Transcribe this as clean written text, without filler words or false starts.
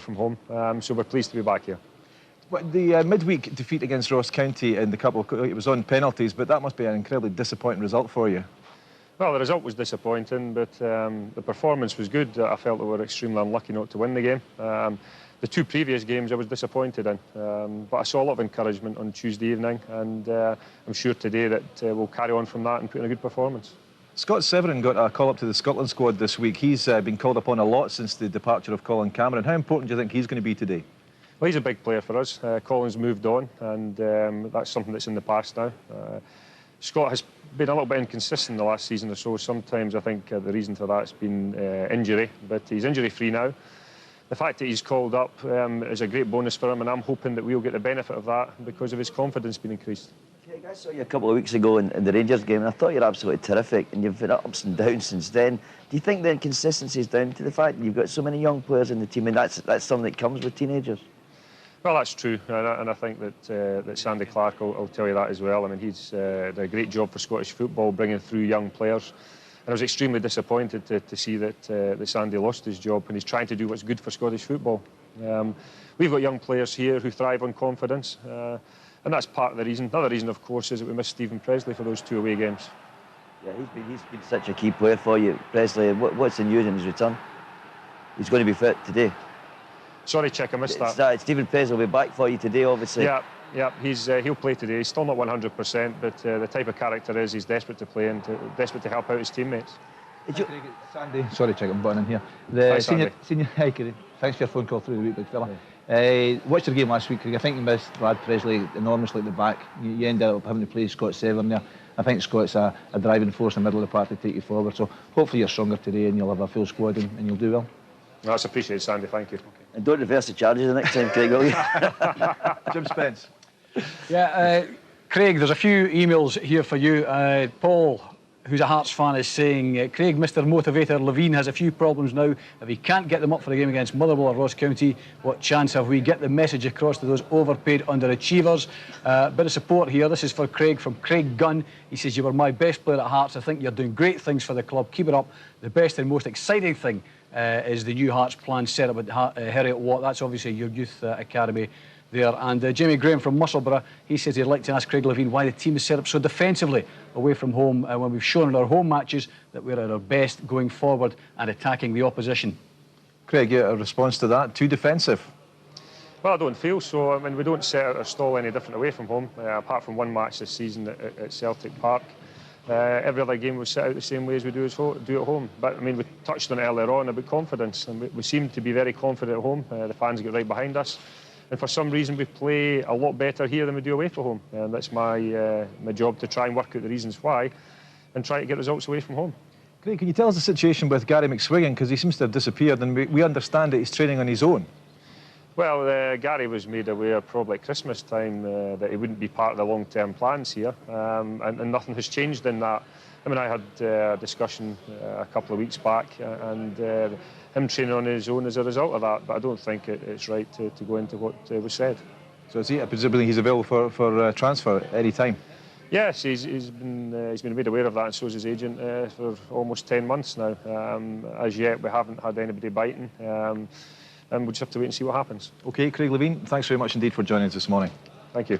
from home. So we're pleased to be back here. But the midweek defeat against Ross County in the Cup, it was on penalties, but that must be an incredibly disappointing result for you. Well, the result was disappointing, but the performance was good. I felt that we were extremely unlucky not to win the game. The two previous games I was disappointed in, but I saw a lot of encouragement on Tuesday evening, and I'm sure today that we'll carry on from that and put in a good performance. Scott Severin got a call up to the Scotland squad this week. He's been called upon a lot since the departure of Colin Cameron. How important do you think he's going to be today? Well, he's a big player for us. Colin's moved on, and that's something that's in the past now. Scott has been a little bit inconsistent the last season or so. Sometimes I think the reason for that's been injury, but he's injury-free now. The fact that he's called up is a great bonus for him, and I'm hoping that we'll get the benefit of that because of his confidence being increased. I saw you a couple of weeks ago in the Rangers game, and I thought you were absolutely terrific, and you've had ups and downs since then. Do you think the inconsistency is down to the fact that you've got so many young players in the team, and that's something that comes with teenagers? Well, that's true, and I think that Sandy Clark will tell you that as well. I mean, he's done a great job for Scottish football, bringing through young players. And I was extremely disappointed to see that Sandy lost his job, and he's trying to do what's good for Scottish football. We've got young players here who thrive on confidence, and that's part of the reason. Another reason, of course, is that we missed Stephen Presley for those 2 away games. Yeah, he's been such a key player for you. Presley, what's the news in his return? He's going to be fit today. Sorry, Chick, I missed that. Stephen Presley will be back for you today, obviously. Yeah, he'll play today. He's still not 100%, but the type of character he's desperate to play and desperate to help out his teammates. Sandy, sorry, Chick, I'm butting in here. Hi, Sandy. Hi, Craig. Thanks for your phone call through the week, big fella. Watched your game last week, Craig. I think you missed Brad Presley enormously at the back. You ended up having to play Scott Severin there. I think Scott's a driving force in the middle of the park to take you forward. So hopefully you're stronger today and you'll have a full squad and you'll do well. That's appreciated, Sandy. Thank you. And don't reverse the charges the next time, Craig, will you? Jim Spence. Yeah, Craig, there's a few emails here for you. Paul, who's a Hearts fan, is saying, Craig, Mr. Motivator, Levein has a few problems now. If he can't get them up for the game against Motherwell or Ross County, what chance have we? Get the message across to those overpaid underachievers. Bit of support here. This is for Craig, from Craig Gunn. He says, you were my best player at Hearts. I think you're doing great things for the club. Keep it up. The best and most exciting thing is the new Hearts plan set up at Heriot Watt. That's obviously your youth academy there. And Jamie Graham from Musselburgh, he says he'd like to ask Craig Levein why the team is set up so defensively away from home when we've shown in our home matches that we're at our best going forward and attacking the opposition. Craig, a response to that? Too defensive? Well, I don't feel so. I mean, we don't set our stall any different away from home, apart from one match this season at Celtic Park. Every other game we set out the same way as we do at home. But I mean, we touched on it earlier on about confidence, and we seem to be very confident at home. The fans get right behind us, and for some reason we play a lot better here than we do away from home. And that's my job, to try and work out the reasons why, and try to get results away from home. Craig, can you tell us the situation with Gary McSwiggan, because he seems to have disappeared, and we understand that he's training on his own. Well, Gary was made aware probably at Christmas time that he wouldn't be part of the long-term plans here, and nothing has changed in that. I mean, I had a discussion a couple of weeks back, and him training on his own as a result of that, but I don't think it's right to go into what was said. So is he, presumably he's available for transfer at any time? Yes, he's been made aware of that, and so is his agent for almost 10 months now. As yet, we haven't had anybody biting. And we'll just have to wait and see what happens. OK, Craig Levein, thanks very much indeed for joining us this morning. Thank you.